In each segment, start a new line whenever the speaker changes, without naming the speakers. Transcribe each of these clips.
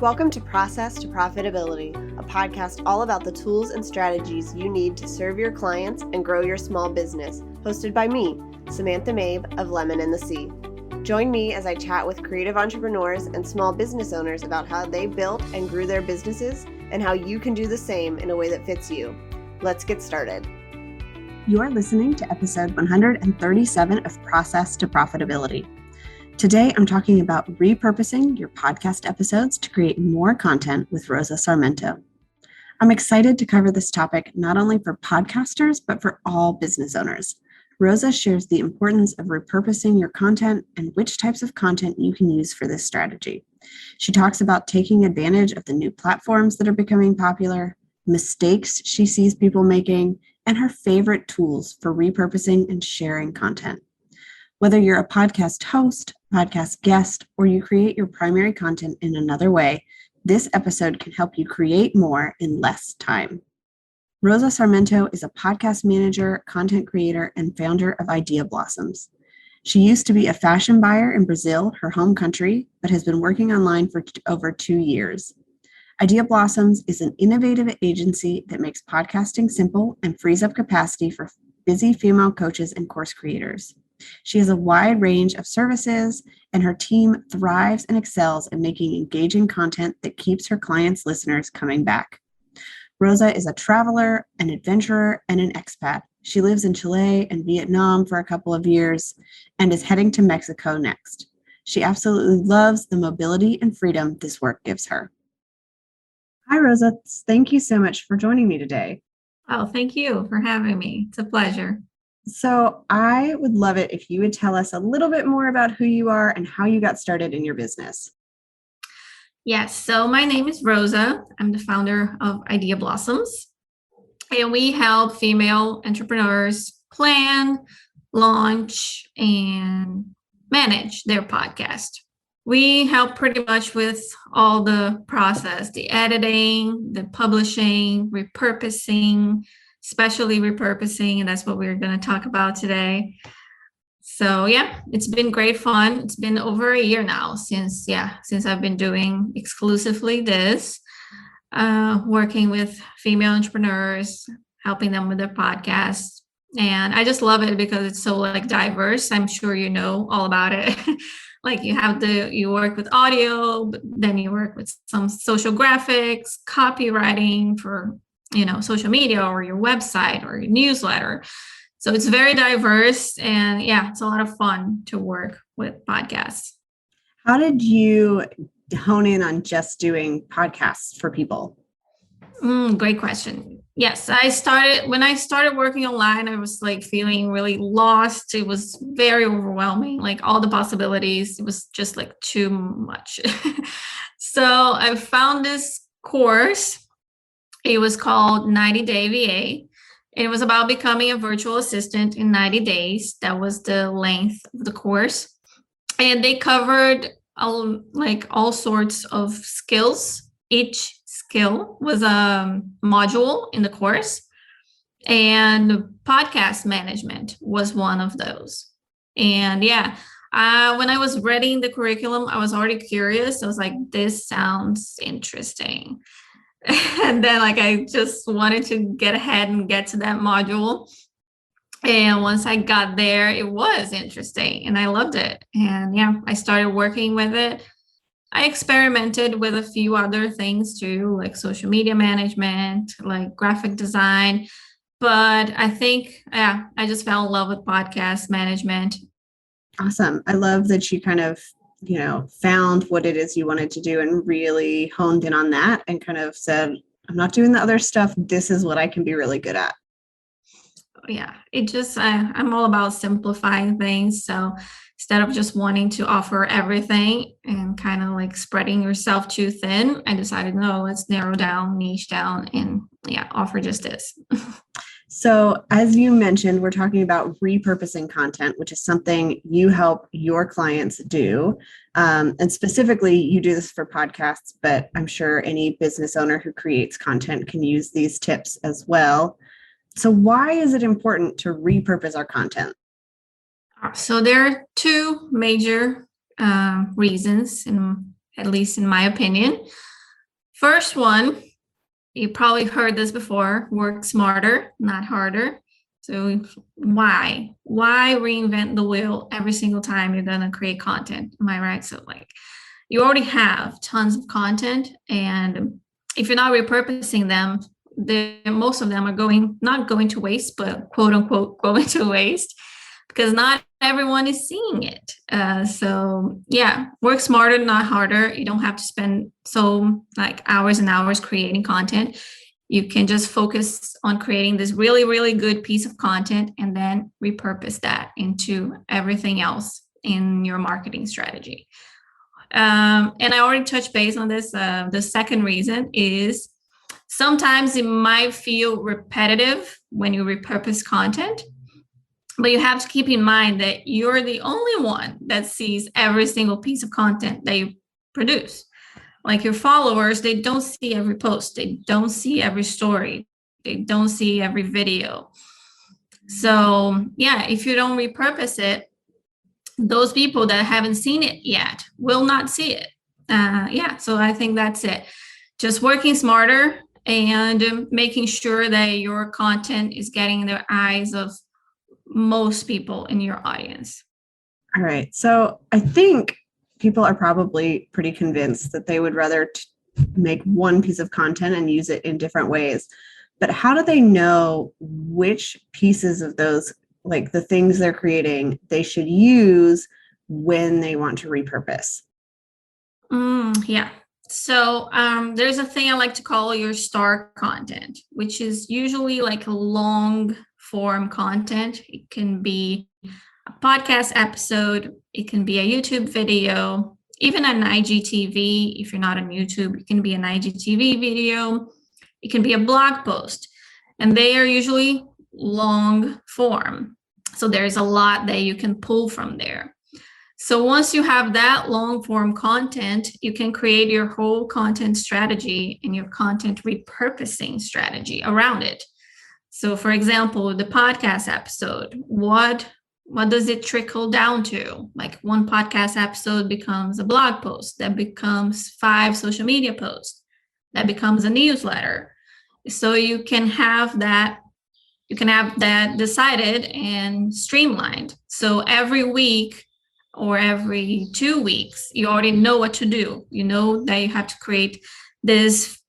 Welcome to Process to Profitability, a podcast all about the tools and strategies you need to serve your clients and grow your small business, hosted by me, Samantha Mabe of Lemon in the Sea. Join me as I chat with creative entrepreneurs and small business owners about how they built and grew their businesses and how you can do the same in a way that fits you. Let's get started.
You are listening to episode 137 of Process to Profitability. Today, I'm talking about repurposing your podcast episodes to create more content with Rosa Sarmento. I'm excited to cover this topic not only for podcasters, but for all business owners. Rosa shares the importance of repurposing your content and which types of content you can use for this strategy. She talks about taking advantage of the new platforms that are becoming popular, mistakes she sees people making, and her favorite tools for repurposing and sharing content. Whether you're a podcast host, podcast guest, or you create your primary content in another way, this episode can help you create more in less time. Rosa Sarmento is a podcast manager, content creator, and founder of Idea Blossoms. She used to be a fashion buyer in Brazil, her home country, but has been working online for over 2 years. Idea Blossoms is an innovative agency that makes podcasting simple and frees up capacity for busy female coaches and course creators. She has a wide range of services, and her team thrives and excels in making engaging content that keeps her clients' listeners coming back. Rosa is a traveler, an adventurer, and an expat. She lives in Chile and Vietnam for a couple of years and is heading to Mexico next. She absolutely loves the mobility and freedom this work gives her. Hi, Rosa. Thank you so much for joining me today.
Oh, thank you for having me. It's a pleasure.
So I would love it if you would tell us a little bit more about who you are and how you got started in your business.
Yes, so my name is Rosa. I'm the founder of Idea Blossoms, and we help female entrepreneurs plan, launch, and manage their podcast. We help pretty much with all the process, the editing, the publishing, repurposing, especially repurposing, and that's what we're going to talk about today. So yeah, it's been great fun. It's been over a year now since I've been doing exclusively this, working with female entrepreneurs, helping them with their podcasts. And I just love it because it's so diverse. I'm sure you know all about it. You work with audio, but then you work with some social graphics, copywriting for social media or your website or your newsletter. So it's very diverse, and it's a lot of fun to work with podcasts.
How did you hone in on just doing podcasts for people?
Great question. Yes, when I started working online, I was feeling really lost. It was very overwhelming, all the possibilities. It was just too much. So I found this course. It was called 90 Day VA. It was about becoming a virtual assistant in 90 days. That was the length of the course. And they covered all sorts of skills. Each skill was a module in the course. And podcast management was one of those. And when I was reading the curriculum, I was already curious. I was like, this sounds interesting. And then I just wanted to get ahead and get to that module. And once I got there, it was interesting and I loved it. And I started working with it. I experimented with a few other things too, like social media management, like graphic design. But I think, I just fell in love with podcast management.
Awesome. I love that you kind of found what it is you wanted to do and really honed in on that and kind of said, I'm not doing the other stuff. This is what I can be really good at.
Yeah, I'm all about simplifying things. So instead of just wanting to offer everything and kind of spreading yourself too thin, I decided, no, let's narrow down, niche down, and offer just this.
So as you mentioned, we're talking about repurposing content, which is something you help your clients do. And specifically, you do this for podcasts, but I'm sure any business owner who creates content can use these tips as well. So why is it important to repurpose our content?
So there are two major reasons, in at least in my opinion. First one, you probably heard this before, work smarter, not harder. So why reinvent the wheel every single time you're going to create content? Am I right? So like you already have tons of content, and if you're not repurposing them, most of them are not going to waste, but quote unquote going to waste, because not everyone is seeing it. So yeah, work smarter, not harder. You don't have to spend hours and hours creating content. You can just focus on creating this really, really good piece of content and then repurpose that into everything else in your marketing strategy. And I already touched base on this. The second reason is sometimes it might feel repetitive when you repurpose content, but you have to keep in mind that you're the only one that sees every single piece of content that you produce. Like your followers, they don't see every post, they don't see every story, they don't see every video. So yeah, if you don't repurpose it, those people that haven't seen it yet will not see it. So I think that's it. Just working smarter and making sure that your content is getting in the eyes of most people in your audience.
All right. So I think people are probably pretty convinced that they would rather make one piece of content and use it in different ways. But how do they know which pieces of those, like the things they're creating, they should use when they want to repurpose?
Yeah. So there's a thing I like to call your star content, which is usually like a long form content. It can be a podcast episode, it can be a YouTube video, even an IGTV. If you're not on YouTube, it can be an IGTV video, it can be a blog post, and they are usually long form. So there's a lot that you can pull from there. So once you have that long form content, you can create your whole content strategy and your content repurposing strategy around it. So for example, the podcast episode, what does it trickle down to? Like one podcast episode becomes a blog post, that becomes 5 social media posts, that becomes a newsletter. So you can have that decided and streamlined. So every week or every 2 weeks, you already know what to do. You know that you have to create this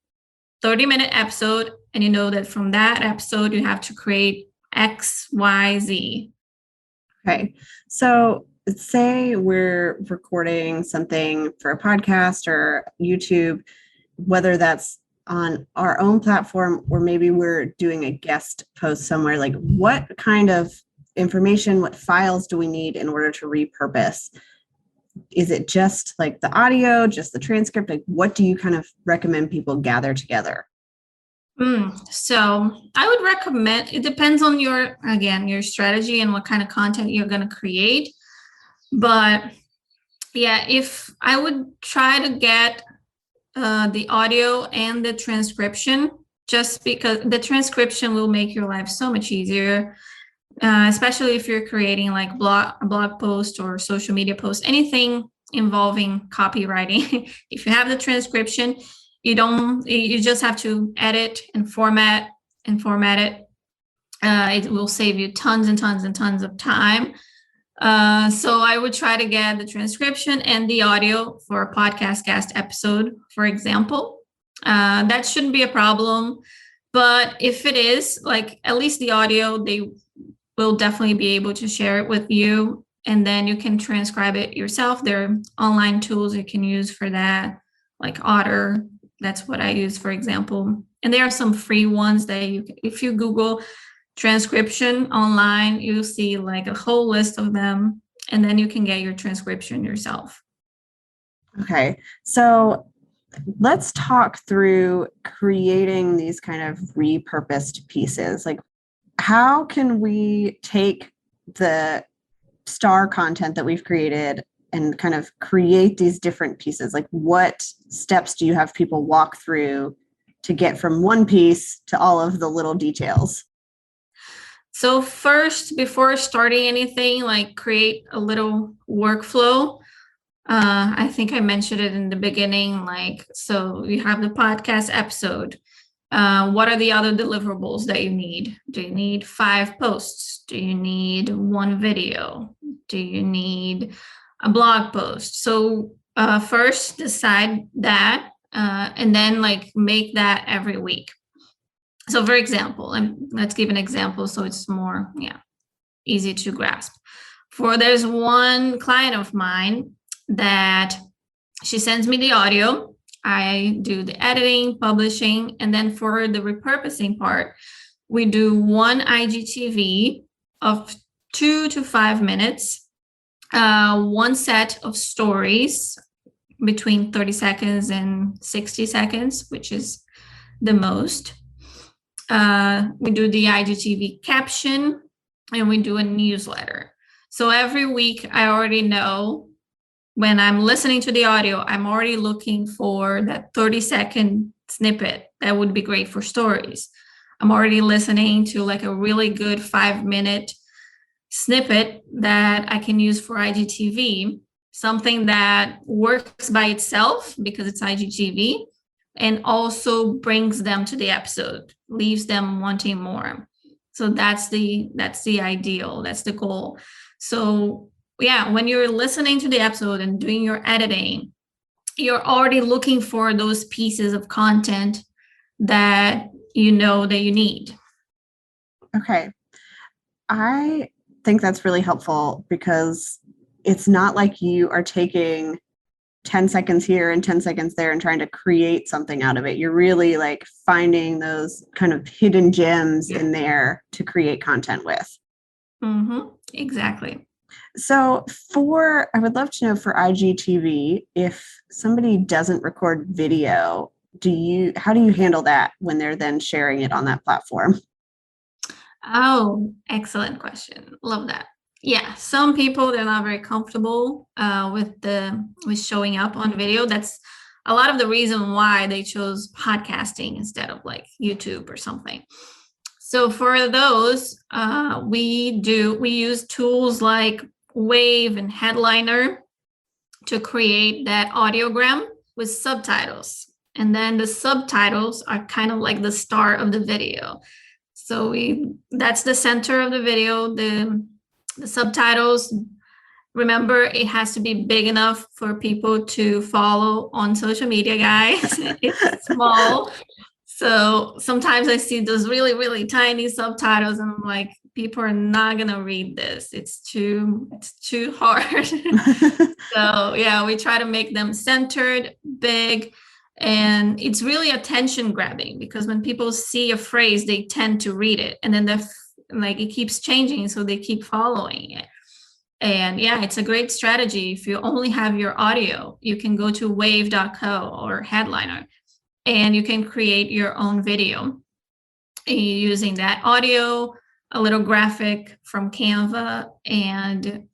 30-minute episode, and you know that from that episode, you have to create X, Y, Z.
Okay. So say we're recording something for a podcast or YouTube, whether that's on our own platform or maybe we're doing a guest post somewhere, like what kind of information, what files do we need in order to repurpose? Is it just like the audio, just the transcript? Like what do you kind of recommend people gather together?
So I would recommend, it depends on your strategy and what kind of content you're going to create. But yeah, if I would try to get the audio and the transcription, just because the transcription will make your life so much easier, especially if you're creating like a blog post or social media post, anything involving copywriting. If you have the transcription, you just have to edit and format it. It will save you tons and tons and tons of time. So I would try to get the transcription and the audio for a podcast guest episode, for example. That shouldn't be a problem. But if it is, like at least the audio, they will definitely be able to share it with you. And then you can transcribe it yourself. There are online tools you can use for that, like Otter. That's what I use, for example. And there are some free ones that if you Google transcription online, you'll see like a whole list of them, and then you can get your transcription yourself.
Okay. So let's talk through creating these kind of repurposed pieces. Like how can we take the star content that we've created and kind of create these different pieces? Like what steps do you have people walk through to get from one piece to all of the little details?
So first, before starting anything, like create a little workflow. I think I mentioned it in the beginning, like, so you have the podcast episode. What are the other deliverables that you need? Do you need 5 posts? Do you need 1 video? Do you need a blog post? So first decide that, and then like make that every week. So for example, and let's give an example so it's more easy to grasp. There's one client of mine that she sends me the audio. I do the editing, publishing, and then for the repurposing part, we do one IGTV of 2 to 5 minutes, one set of stories between 30 seconds and 60 seconds, which is the most. We do the IGTV caption, and we do a newsletter. So every week, I already know when I'm listening to the audio, I'm already looking for that 30-second snippet that would be great for stories. I'm already listening to like a really good 5-minute snippet that I can use for IGTV, something that works by itself because it's IGTV, and also brings them to the episode, leaves them wanting more. So that's the ideal, that's the goal. So when you're listening to the episode and doing your editing, you're already looking for those pieces of content that you know that you need.
Okay. I think that's really helpful because it's not like you are taking 10 seconds here and 10 seconds there and trying to create something out of it. You're really like finding those kind of hidden gems in there to create content with.
Mm-hmm. Exactly.
So I would love to know for IGTV, if somebody doesn't record video, how do you handle that when they're then sharing it on that platform?
Oh, excellent question. Love that. Yeah, some people, they're not very comfortable with showing up on video. That's a lot of the reason why they chose podcasting instead of like YouTube or something. So for those, we use tools like Wave and Headliner to create that audiogram with subtitles. And then the subtitles are kind of like the star of the video. So that's the center of the video. The subtitles, remember, it has to be big enough for people to follow on social media, guys. It's small. So sometimes I see those really, really tiny subtitles and I'm like, people are not going to read this. It's too hard. So we try to make them centered, big, and it's really attention grabbing because when people see a phrase, they tend to read it and then it keeps changing. So they keep following it. And it's a great strategy. If you only have your audio, you can go to wave.co or Headliner and you can create your own video using that audio, a little graphic from Canva, and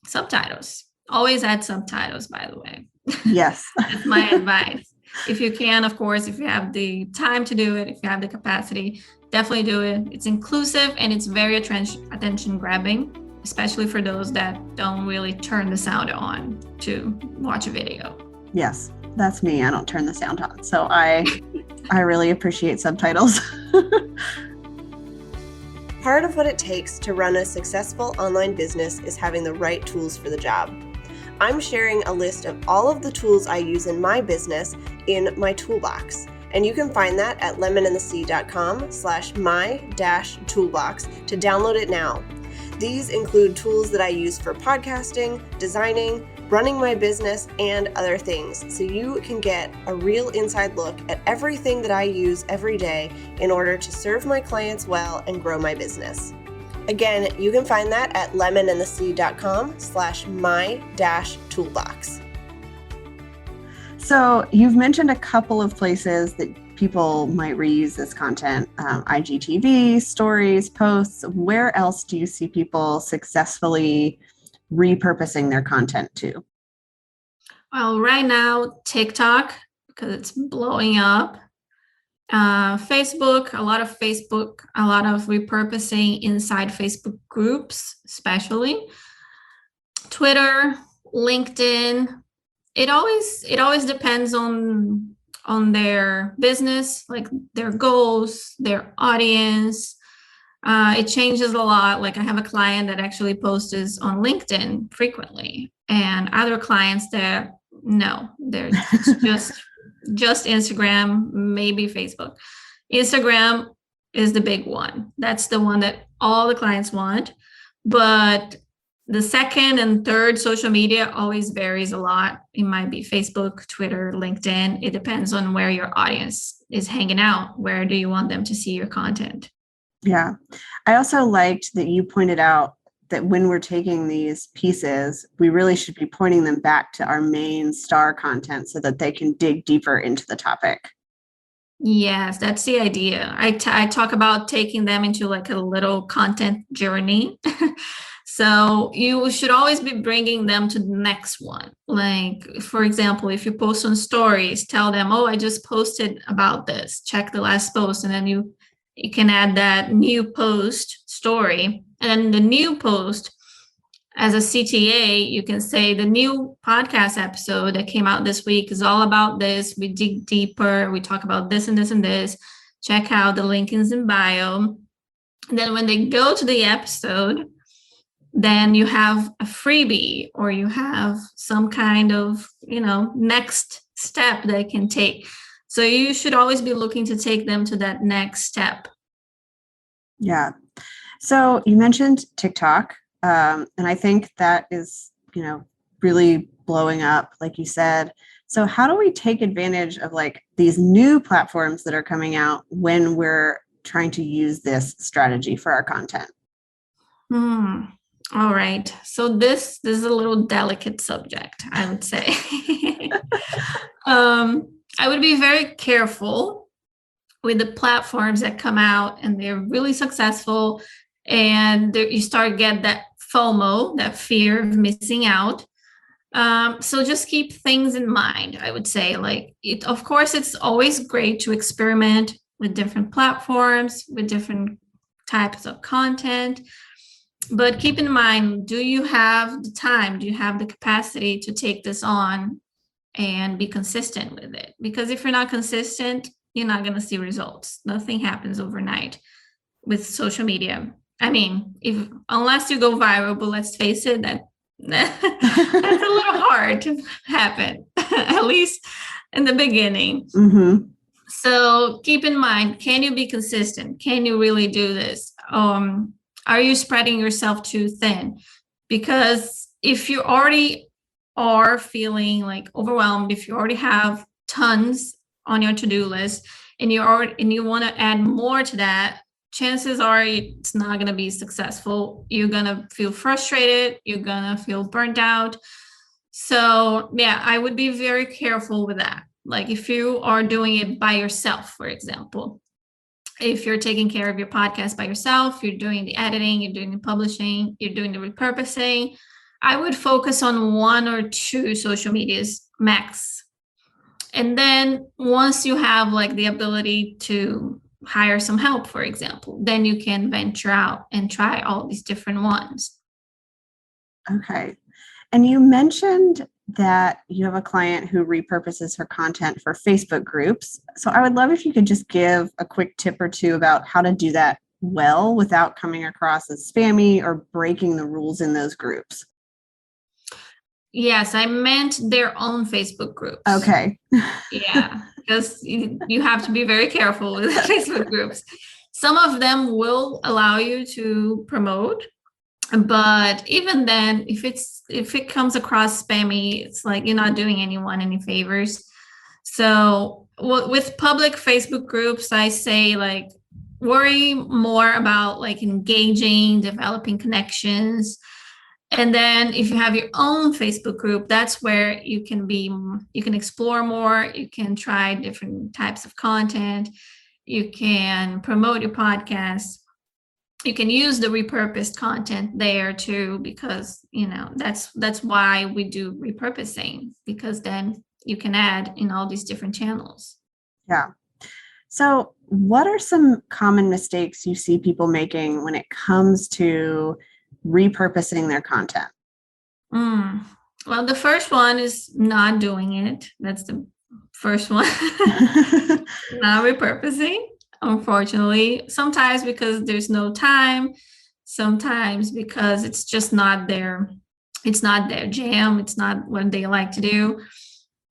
subtitles. Always add subtitles, by the way.
Yes.
That's my advice. If you can, of course, if you have the time to do it, if you have the capacity, definitely do it. It's inclusive and it's very attention grabbing, especially for those that don't really turn the sound on to watch a video.
Yes, that's me. I don't turn the sound on. So I really appreciate subtitles.
Part of what it takes to run a successful online business is having the right tools for the job. I'm sharing a list of all of the tools I use in my business in my toolbox. And you can find that at lemonandthesea.com/my-toolbox to download it now. These include tools that I use for podcasting, designing, running my business, and other things, so you can get a real inside look at everything that I use every day in order to serve my clients well and grow my business. Again, you can find that at lemonandthesea.com/my-toolbox.
So you've mentioned a couple of places that people might reuse this content, IGTV, stories, posts. Where else do you see people successfully repurposing their content to?
Well, right now, TikTok, because it's blowing up. Facebook, a lot of repurposing inside Facebook groups, especially. Twitter, LinkedIn, It always depends on their business, like their goals, their audience. It changes a lot. Like I have a client that actually posts on LinkedIn frequently, and other clients that no, it's just Instagram, maybe Facebook. Instagram is the big one. That's the one that all the clients want. But the second and third social media always varies a lot. It might be Facebook, Twitter, LinkedIn. It depends on where your audience is hanging out. Where do you want them to see your content?
Yeah. I also liked that you pointed out that when we're taking these pieces, we really should be pointing them back to our main star content so that they can dig deeper into the topic.
Yes, that's the idea. I talk about taking them into like a little content journey. So you should always be bringing them to the next one. Like, for example, if you post on stories, tell them, oh, I just posted about this. Check the last post. And then you can add that new post story. And then the new post, as a CTA, you can say the new podcast episode that came out this week is all about this. We dig deeper. We talk about this and this and this. Check out the link is in bio. And then when they go to the episode, then you have a freebie or you have some kind of, next step they can take. So you should always be looking to take them to that next step.
Yeah. So you mentioned TikTok, and I think that is, really blowing up, like you said. So how do we take advantage of like these new platforms that are coming out when we're trying to use this strategy for our content?
All right. So this is a little delicate subject, I would say. I would be very careful with the platforms that come out and they're really successful and you start get that FOMO, that fear of missing out. So just keep things in mind, I would say. Like, of course, it's always great to experiment with different platforms, with different types of content. But keep in mind, do you have the time? Do you have the capacity to take this on and be consistent with it? Because if you're not consistent, you're not going to see results. Nothing happens overnight with social media. I mean, unless you go viral, but let's face it, that's a little hard to happen, at least in the beginning.
Mm-hmm.
So keep in mind, can you be consistent? Can you really do this? Are you spreading yourself too thin? Because if you already are feeling like overwhelmed, if you already have tons on your to-do list and you want to add more to that, chances are it's not going to be successful. You're going to feel frustrated. You're going to feel burnt out. So yeah, I would be very careful with that. Like if you are doing it by yourself, for example, if you're taking care of your podcast by yourself, you're doing the editing, you're doing the publishing, you're doing the repurposing, I would focus on 1 or 2 social medias max. And then once you have like the ability to hire some help, for example, then you can venture out and try all these different ones.
Okay. And you mentioned that you have a client who repurposes her content for Facebook groups. So I would love if you could just give a quick tip or two about how to do that well without coming across as spammy or breaking the rules in those groups.
Yes, I meant their own Facebook groups.
Okay.
Yeah, because you have to be very careful with Facebook groups. Some of them will allow you to promote, but even then, if it comes across spammy, it's like you're not doing anyone any favors. So with public Facebook groups, I say like worry more about like engaging, developing connections. And then if you have your own Facebook group, that's where you can explore more. You can try different types of content. You can promote your podcast. You can use the repurposed content there too, because, that's why we do repurposing, because then you can add in all these different channels.
Yeah. So what are some common mistakes you see people making when it comes to repurposing their content?
Well, the first one is not doing it. That's the first one. Not repurposing, unfortunately. Sometimes because there's no time, sometimes because it's just not their, it's not their jam, it's not what they like to do.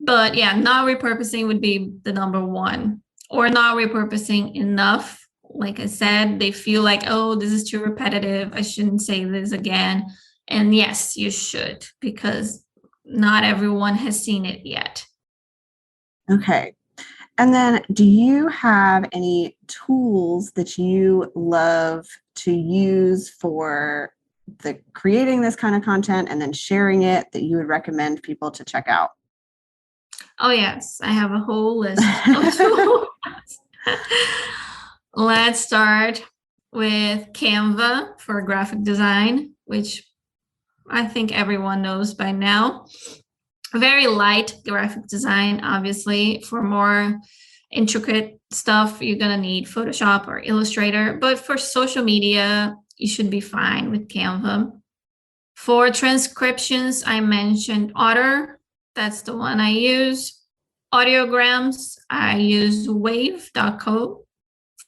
But yeah, not repurposing would be the number one, or not repurposing enough. Like I said, they feel like, oh, this is too repetitive. I shouldn't say this again. And yes, you should, because not everyone has seen it yet.
Okay. And then do you have any tools that you love to use for the creating this kind of content and then sharing it that you would recommend people to check out?
Oh, yes, I have a whole list of tools. Let's start with Canva for graphic design, which I think everyone knows by now. Very light graphic design, obviously. For more intricate stuff, you're going to need Photoshop or Illustrator. But for social media, you should be fine with Canva. For transcriptions, I mentioned Otter. That's the one I use. Audiograms, I use wave.co.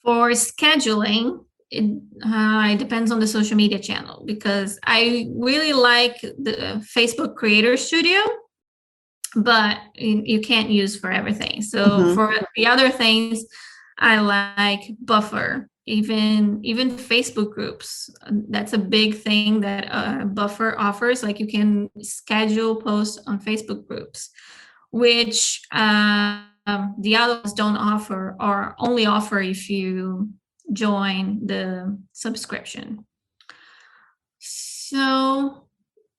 For scheduling, it depends on the social media channel, because I really like the Facebook Creator Studio, but you can't use for everything. So for the other things, I like Buffer, even Facebook groups. That's a big thing that Buffer offers. Like you can schedule posts on Facebook groups, which the others don't offer, or only offer if you join the subscription. So,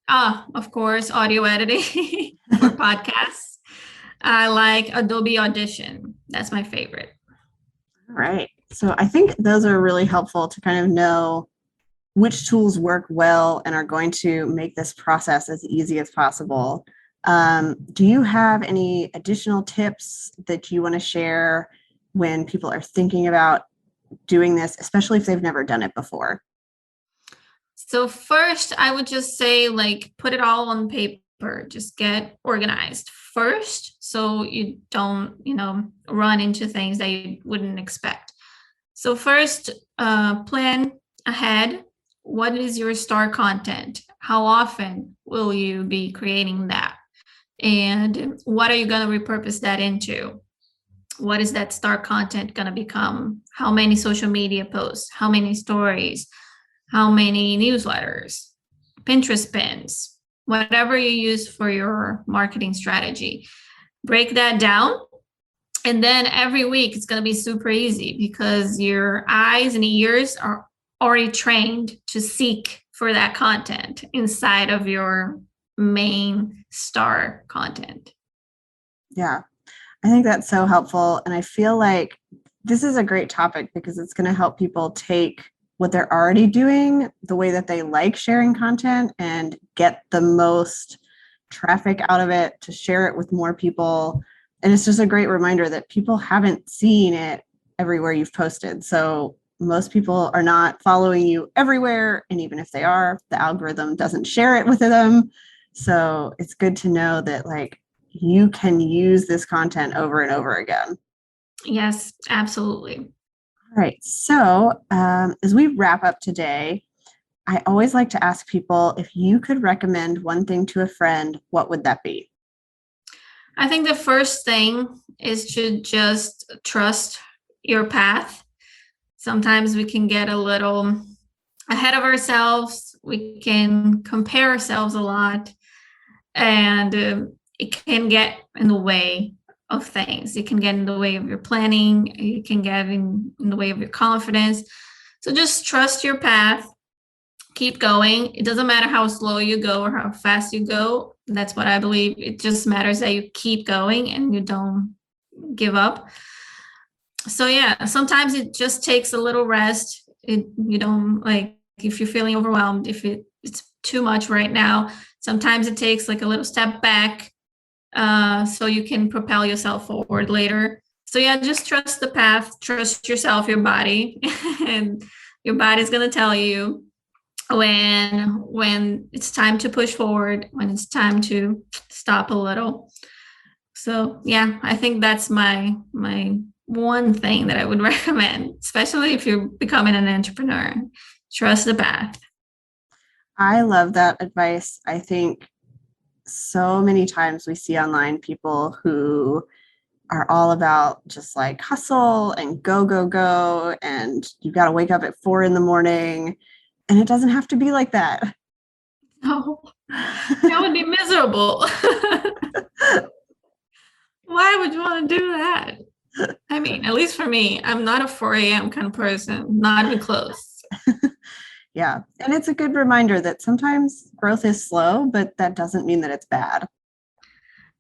of course, audio editing for podcasts. I like Adobe Audition. That's my favorite.
All right. So I think those are really helpful to kind of know which tools work well and are going to make this process as easy as possible. Do you have any additional tips that you want to share when people are thinking about doing this, especially if they've never done it before?
So first, I would just say, like, put it all on paper. Just get organized first, so you don't, run into things that you wouldn't expect. So first, plan ahead. What is your star content? How often will you be creating that? And what are you going to repurpose that into? What is that star content going to become? How many social media posts? How many stories? How many newsletters? Pinterest pins? Whatever you use for your marketing strategy. Break that down. And then every week it's going to be super easy, because your eyes and ears are already trained to seek for that content inside of your main star content.
Yeah, I think that's so helpful. And I feel like this is a great topic because it's going to help people take what they're already doing, the way that they like sharing content, and get the most traffic out of it to share it with more people. And it's just a great reminder that people haven't seen it everywhere you've posted. So most people are not following you everywhere. And even if they are, the algorithm doesn't share it with them. So it's good to know that, like, you can use this content over and over again.
Yes, absolutely.
All right. So as we wrap up today, I always like to ask people, if you could recommend one thing to a friend, what would that be?
I think the first thing is to just trust your path. Sometimes we can get a little ahead of ourselves. We can compare ourselves a lot, and it can get in the way of things. It can get in the way of your planning. It can get in the way of your confidence. So just trust your path. Keep going. It doesn't matter how slow you go or how fast you go. That's what I believe. It just matters that you keep going and you don't give up. So yeah, sometimes it just takes a little rest. You don't, like, if you're feeling overwhelmed, if it's too much right now, sometimes it takes like a little step back, so you can propel yourself forward later. So yeah, just trust the path, trust yourself, your body, and your body's going to tell you. when it's time to push forward, when it's time to stop a little. So yeah, I think that's my one thing that I would recommend, especially if you're becoming an entrepreneur. Trust the path.
I love that advice. I think so many times we see online people who are all about just like hustle and go, go, go. And you got to wake up at 4 a.m. And it doesn't have to be like that.
No, that would be miserable. Why would you want to do that? I mean, at least for me, I'm not a 4 a.m. kind of person, not even close.
Yeah. And it's a good reminder that sometimes growth is slow, but that doesn't mean that it's bad.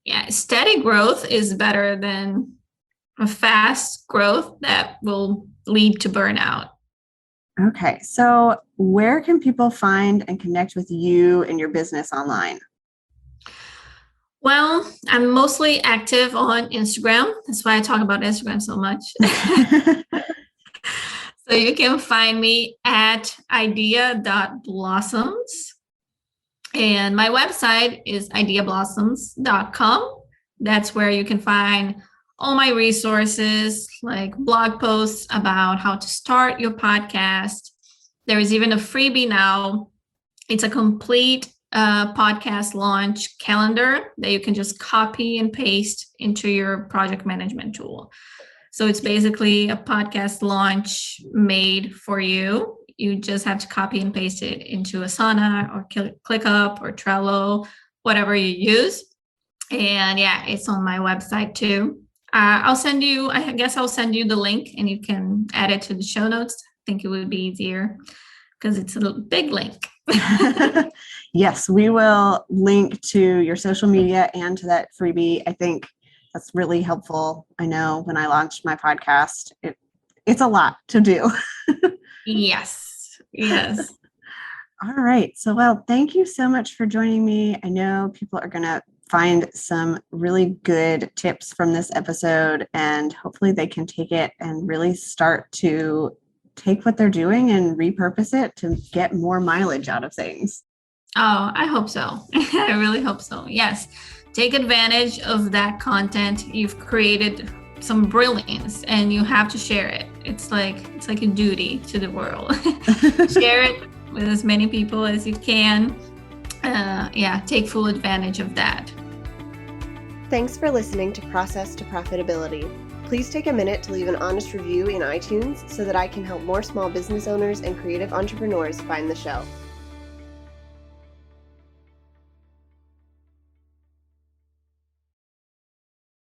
Yeah, steady growth is better than a fast growth that will lead to burnout.
Okay. So where can people find and connect with you and your business online?
Well, I'm mostly active on Instagram. That's why I talk about Instagram so much. So you can find me at idea.blossoms. And my website is ideablossoms.com. That's where you can find all my resources, like blog posts about how to start your podcast. There is even a freebie now. It's a complete podcast launch calendar that you can just copy and paste into your project management tool. So it's basically a podcast launch made for you. You just have to copy and paste it into Asana or ClickUp or Trello, whatever you use. And yeah, it's on my website too. I'll send you the link and you can add it to the show notes. I think it would be easier because it's a big link.
Yes, we will link to your social media and to that freebie. I think that's really helpful. I know when I launched my podcast, it's a lot to do.
Yes.
All right. So, well, thank you so much for joining me. I know people are going to find some really good tips from this episode, and hopefully they can take it and really start to take what they're doing and repurpose it to get more mileage out of things.
Oh, I hope so. I really hope so. Yes. Take advantage of that content. You've created some brilliance and you have to share it. It's like a duty to the world. Share it with as many people as you can. Take full advantage of that.
Thanks for listening to Process to Profitability. Please take a minute to leave an honest review in iTunes so that I can help more small business owners and creative entrepreneurs find the show.